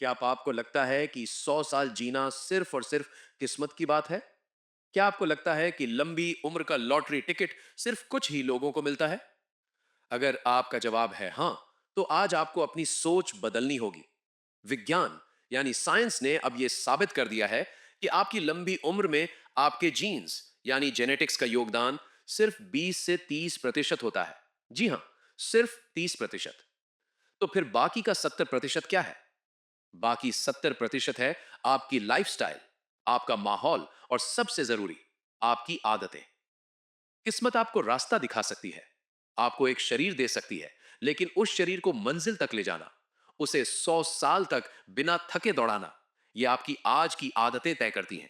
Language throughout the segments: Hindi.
क्या आपको लगता है कि 100 साल जीना सिर्फ और सिर्फ किस्मत की बात है? क्या आपको लगता है कि लंबी उम्र का लॉटरी टिकट सिर्फ कुछ ही लोगों को मिलता है? अगर आपका जवाब है हाँ, तो आज आपको अपनी सोच बदलनी होगी। विज्ञान यानी साइंस ने अब यह साबित कर दिया है कि आपकी लंबी उम्र में आपके जीन्स यानी जेनेटिक्स का योगदान सिर्फ 20 से 30% होता है। जी हाँ, सिर्फ 30%। तो फिर बाकी का 70% क्या है? बाकी 70% है आपकी लाइफस्टाइल, आपका माहौल और सबसे जरूरी आपकी आदतें। किस्मत आपको रास्ता दिखा सकती है, आपको एक शरीर दे सकती है, लेकिन उस शरीर को मंजिल तक ले जाना, उसे 100 साल तक बिना थके दौड़ाना, यह आपकी आज की आदतें तय करती हैं।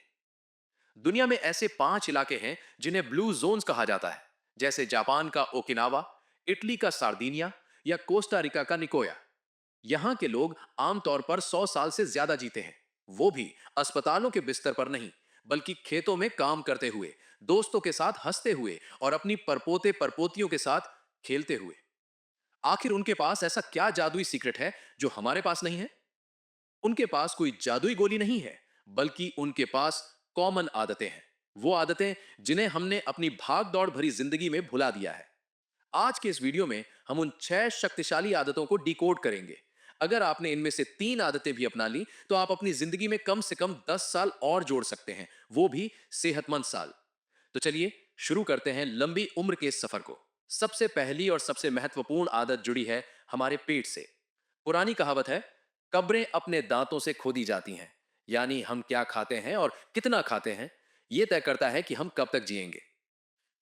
दुनिया में ऐसे 5 इलाके हैं जिन्हें ब्लू जोन्स कहा जाता है, जैसे जापान का ओकिनावा, इटली का सार्दिनिया या कोस्टा रिका का निकोया। यहां के लोग आमतौर पर 100 साल से ज्यादा जीते हैं, वो भी अस्पतालों के बिस्तर पर नहीं, बल्कि खेतों में काम करते हुए, दोस्तों के साथ हंसते हुए और अपनी परपोते परपोतियों के साथ खेलते हुए। आखिर उनके पास ऐसा क्या जादुई सीक्रेट है जो हमारे पास नहीं है? उनके पास कोई जादुई गोली नहीं है, बल्कि उनके पास कॉमन आदतें हैं। वो आदतें जिन्हें हमने अपनी भाग दौड़ भरी जिंदगी में भुला दिया है। आज के इस वीडियो में हम उन 6 शक्तिशाली आदतों को डिकोड करेंगे। अगर आपने इनमें से 3 आदतें भी अपना ली, तो आप अपनी जिंदगी में कम से कम 10 साल और जोड़ सकते हैं, वो भी सेहतमंद साल। तो चलिए शुरू करते हैं लंबी उम्र के इस सफर को। सबसे पहली और सबसे महत्वपूर्ण आदत जुड़ी है हमारे पेट से। पुरानी कहावत है, कब्रें अपने दांतों से खोदी जाती हैं। यानी हम क्या खाते हैं और कितना खाते हैं, यह तय करता है कि हम कब तक जिएंगे।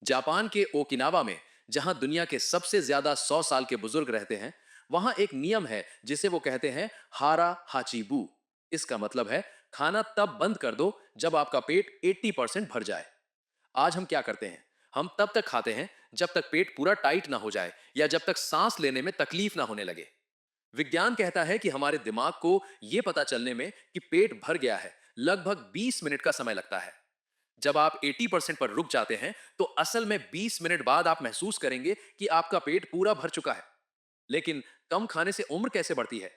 जापान के ओकिनावा में, जहां दुनिया के सबसे ज्यादा 100 साल के बुजुर्ग रहते हैं, वहां एक नियम है जिसे वो कहते हैं हारा हाचीबू। इसका मतलब है खाना तब बंद कर दो जब आपका पेट 80% भर जाए। आज हम क्या करते हैं? हम तब तक खाते हैं जब तक पेट पूरा टाइट ना हो जाए या जब तक सांस लेने में तकलीफ ना होने लगे। विज्ञान कहता है कि हमारे दिमाग को यह पता चलने में कि पेट भर गया है लगभग 20 मिनट का समय लगता है। जब आप 80% पर रुक जाते हैं, तो असल में 20 मिनट बाद आप महसूस करेंगे कि आपका पेट पूरा भर चुका है। लेकिन कम खाने से उम्र कैसे बढ़ती है?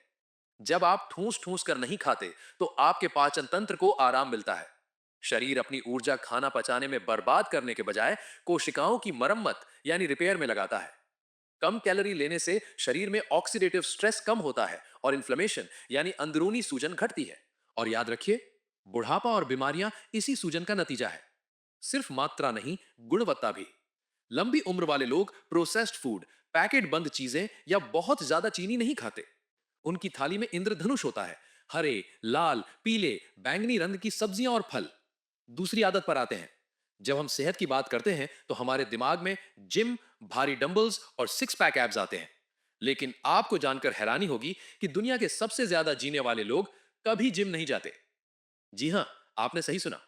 जब आप ठूस ठूस कर नहीं खाते, तो आपके पाचन तंत्र को आराम मिलता है। शरीर अपनी ऊर्जा खाना पचाने में बर्बाद करने के बजाय कोशिकाओं की मरम्मत यानी रिपेयर में लगाता है। कम कैलोरी लेने से शरीर में ऑक्सीडेटिव स्ट्रेस कम होता है और इन्फ्लेमेशन यानी अंदरूनी सूजन घटती है। और याद रखिए, बुढ़ापा और बीमारियां इसी सूजन का नतीजा है। सिर्फ मात्रा नहीं, गुणवत्ता भी। लंबी उम्र वाले लोग प्रोसेस्ड फूड, पैकेट बंद चीजें या बहुत ज्यादा चीनी नहीं खाते। उनकी थाली में इंद्रधनुष होता है, हरे, लाल, पीले, बैंगनी रंग की सब्जियां और फल। दूसरी आदत पर आते हैं। जब हम सेहत की बात करते हैं, तो हमारे दिमाग में जिम, भारी डंबल्स और सिक्स पैक एब्स आते हैं। लेकिन आपको जानकर हैरानी होगी कि दुनिया के सबसे ज्यादा जीने वाले लोग कभी जिम नहीं जाते। जी हां, आपने सही सुना।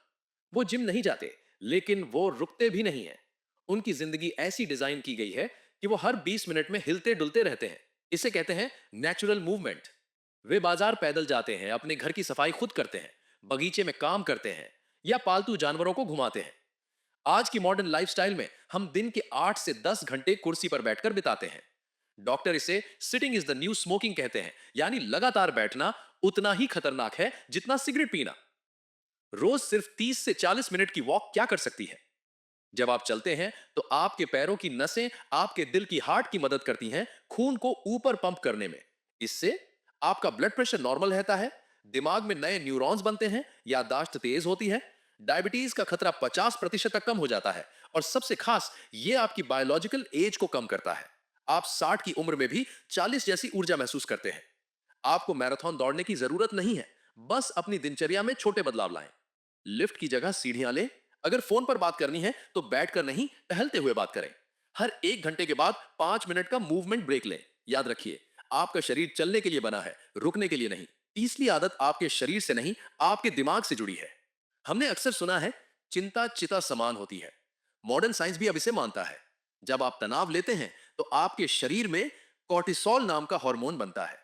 वो जिम नहीं जाते, लेकिन वो रुकते भी नहीं हैं। उनकी जिंदगी ऐसी डिजाइन की गई है कि वो हर 20 मिनट में हिलते डुलते रहते हैं। इसे कहते हैं नेचुरल मूवमेंट। वे बाजार पैदल जाते हैं, अपने घर की सफाई खुद करते हैं, बगीचे में काम करते हैं या पालतू जानवरों को घुमाते हैं। आज की मॉडर्न लाइफस्टाइल में हम दिन के 8 से 10 घंटे कुर्सी पर बैठकर बिताते हैं। डॉक्टर इसे sitting is the new smoking कहते हैं, यानी लगातार बैठना उतना ही खतरनाक है जितना सिगरेट पीना। रोज सिर्फ 30 से 40 मिनट की वॉक क्या कर सकती है? जब आप चलते हैं, तो आपके पैरों की नसें आपके दिल की हार्ट की मदद करती हैं खून को ऊपर पंप करने में। इससे आपका ब्लड प्रेशर नॉर्मल रहता है, दिमाग में नए न्यूरॉन्स बनते हैं, याददाश्त तेज होती है, डायबिटीज का खतरा 50% तक कम हो जाता है। और सबसे खास, ये आपकी बायोलॉजिकल एज को कम करता है। आप 60 की उम्र में भी 40 जैसी ऊर्जा महसूस करते हैं। आपको मैराथन दौड़ने की जरूरत नहीं है, बस अपनी दिनचर्या में छोटे बदलाव लाएं। लिफ्ट की जगह सीढ़ियां लें। अगर फोन पर बात करनी है, तो बैठकर नहीं, टहलते हुए बात करें। हर 1 घंटे के बाद 5 मिनट का मूवमेंट ब्रेक लें। याद रखिए, आपका शरीर चलने के लिए बना है, रुकने के लिए नहीं। तीसरी आदत आपके शरीर से नहीं, आपके दिमाग से जुड़ी है। हमने अक्सर सुना है, चिंता चिता समान होती है। मॉडर्न साइंस भी अब इसे मानता है। जब आप तनाव लेते हैं, तो आपके शरीर में कॉर्टिसोल नाम का हार्मोन बनता है।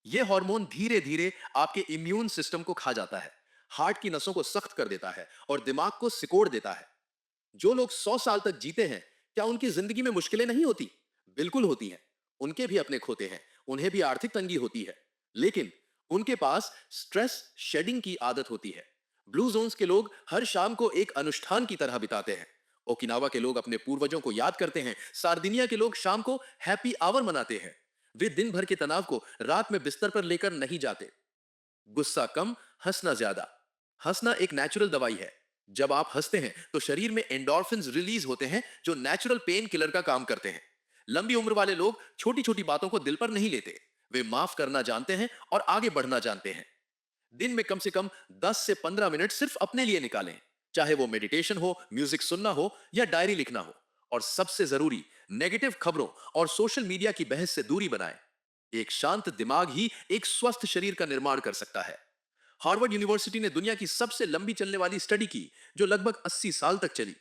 यह हार्मोन धीरे धीरे आपके इम्यून सिस्टम को खा जाता है, हार्ट की नसों को सख्त कर देता है और दिमाग को सिकोड़ देता है। जो लोग 100 साल तक जीते हैं, क्या उनकी जिंदगी में मुश्किलें नहीं होती? बिल्कुल होती हैं। उनके भी अपने खोते हैं, उन्हें भी आर्थिक तंगी होती है। लेकिन उनके पास स्ट्रेस शेडिंग की आदत होती है। ब्लू जोन्स के लोग हर शाम को एक अनुष्ठान की तरह बिताते हैं। ओकिनावा के लोग अपने पूर्वजों को याद करते हैं। सार्दिनिया के लोग शाम को हैप्पी आवर मनाते हैं। वे दिन भर के तनाव को रात में बिस्तर पर लेकर नहीं जाते। गुस्सा कम, हंसना ज्यादा। हंसना एक नेचुरल दवाई है। जब आप हंसते हैं तो शरीर में एंडोर्फिन्स रिलीज होते हैं जो नेचुरल पेन किलर का काम करते हैं। लंबी उम्र वाले लोग छोटी छोटी बातों को दिल पर नहीं लेते। वे माफ करना जानते हैं और आगे बढ़ना जानते हैं। दिन में कम से कम 10 से 15 मिनट सिर्फ अपने लिए निकालें, चाहे वो मेडिटेशन हो, म्यूजिक सुनना हो या डायरी लिखना हो। और सबसे जरूरी, नेगेटिव खबरों और सोशल मीडिया की बहस से दूरी बनाएं। एक शांत दिमाग ही एक स्वस्थ शरीर का निर्माण कर सकता है। हार्वर्ड यूनिवर्सिटी ने दुनिया की सबसे लंबी चलने वाली स्टडी की, जो लगभग 80 साल तक चली।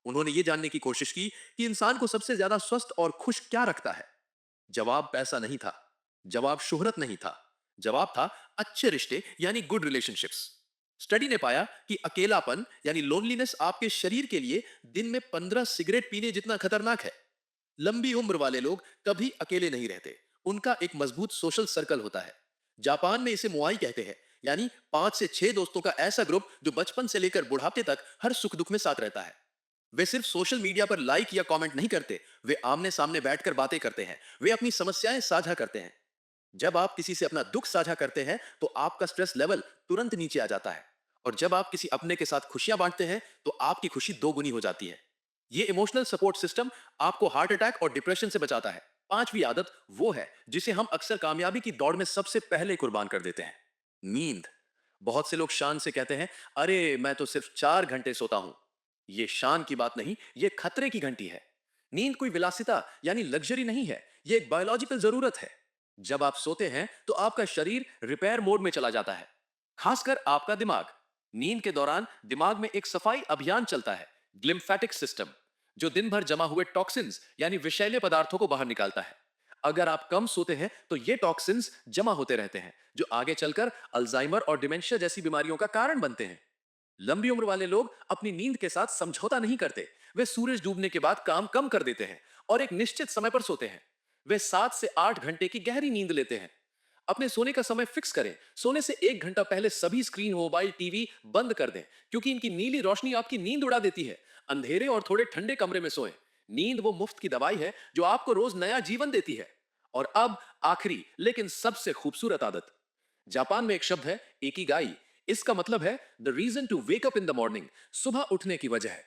उन्होंने ये जानने की कोशिश की कि इंसान को सबसे ज्यादा स्वस्थ और खुश क्या रखता है। जवाब पैसा नहीं था, जवाब शोहरत नहीं था, जवाब था अच्छे रिश्ते यानी गुड रिलेशनशिप्स। स्टडी ने पाया कि अकेलापन यानी लोनलीनेस आपके शरीर के लिए दिन में 15 सिगरेट पीने जितना खतरनाक है। लंबी उम्र वाले लोग कभी अकेले नहीं रहते। उनका एक मजबूत सोशल सर्कल होता है। जापान में इसे मुआई कहते हैं, यानी 5 से 6 दोस्तों का ऐसा ग्रुप जो बचपन से लेकर बुढ़ापे तक हर सुख दुख में साथ रहता है। वे सिर्फ सोशल मीडिया पर लाइक या कमेंट नहीं करते, वे आमने सामने बैठकर बातें करते हैं। वे अपनी समस्याएं साझा करते हैं। जब आप किसी से अपना दुख साझा करते हैं तो आपका स्ट्रेस लेवल तुरंत नीचे आ जाता है। और जब आप किसी अपने के साथ खुशियां बांटते हैं तो आपकी खुशी दोगुनी हो जाती है। ये इमोशनल सपोर्ट सिस्टम आपको हार्ट अटैक और डिप्रेशन से बचाता है। पांचवी आदत वो है जिसे हम अक्सर कामयाबी की दौड़ में सबसे पहले कुर्बान कर देते हैं, नींद। बहुत से लोग शान से कहते हैं, अरे मैं तो सिर्फ 4 घंटे सोता हूं। ये शान की बात नहीं, ये खतरे की घंटी है। नींद कोई विलासिता यानी लग्जरी नहीं है, ये एक बायोलॉजिकल जरूरत है। जब आप सोते हैं तो आपका शरीर रिपेयर मोड में चला जाता है, खासकर आपका दिमाग। नींद के दौरान दिमाग में एक सफाई अभियान चलता है, ग्लिम्फेटिक सिस्टम, जो दिन भर जमा हुए टॉक्सिन्स यानी विषैले पदार्थों को बाहर निकालता है। अगर आप कम सोते हैं तो ये टॉक्सिन्स जमा होते रहते हैं, जो आगे चलकर अल्जाइमर और डिमेंशिया जैसी बीमारियों का कारण बनते हैं। लंबी उम्र वाले लोग अपनी नींद के साथ समझौता नहीं करते। वे सूरज डूबने के बाद काम कम कर देते हैं और एक निश्चित समय पर सोते हैं। वे 7 से 8 घंटे की गहरी नींद लेते हैं। अपने सोने का समय फिक्स करें। सोने से 1 घंटा पहले सभी स्क्रीन, मोबाइल, टीवी बंद कर दें, क्योंकि इनकी नीली रोशनी आपकी नींद उड़ा देती है। अंधेरे और थोड़े ठंडे कमरे में सोएं। नींद वो मुफ्त की दवाई है जो आपको रोज नया जीवन देती है। और अब आखिरी लेकिन सबसे खूबसूरत आदत। जापान में एक शब्द है, एकिगाई। इसका मतलब है the reason to wake up in the morning, सुबह उठने की वजह है।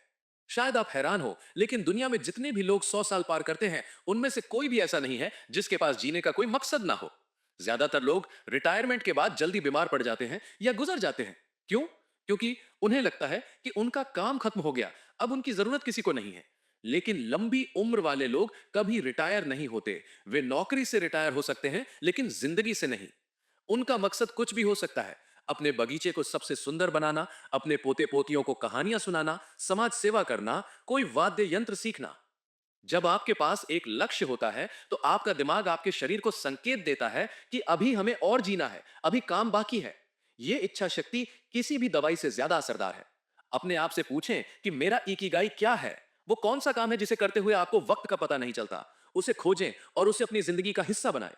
शायद आप हैरान हो, लेकिन दुनिया में जितने भी लोग 100 साल पार करते हैं, उनमें से कोई भी ऐसा नहीं है जिसके पास जीने का कोई मकसद ना हो। ज्यादातर लोग रिटायरमेंट के बाद जल्दी बीमार पड़ जाते हैं या गुजर जाते हैं। क्यों? क्योंकि उन्हें लगता है कि उनका काम खत्म हो गया, अब उनकी जरूरत किसी को नहीं है। लेकिन लंबी उम्र वाले लोग कभी रिटायर नहीं होते। वे नौकरी से रिटायर हो सकते हैं, लेकिन जिंदगी से नहीं। उनका मकसद कुछ भी हो सकता है, अपने बगीचे को सबसे सुंदर बनाना, अपने पोते पोतियों को कहानियां सुनाना, समाज सेवा करना, कोई वाद्य यंत्र सीखना। जब आपके पास एक लक्ष्य होता है तो आपका दिमाग आपके शरीर को संकेत देता है कि अभी हमें और जीना है, अभी काम बाकी है। यह इच्छा शक्ति किसी भी दवाई से ज्यादा असरदार है। अपने आप से पूछें कि मेरा इकिगाई क्या है। वो कौन सा काम है जिसे करते हुए आपको वक्त का पता नहीं चलता। उसे खोजें और उसे अपनी जिंदगी का हिस्सा बनाएं।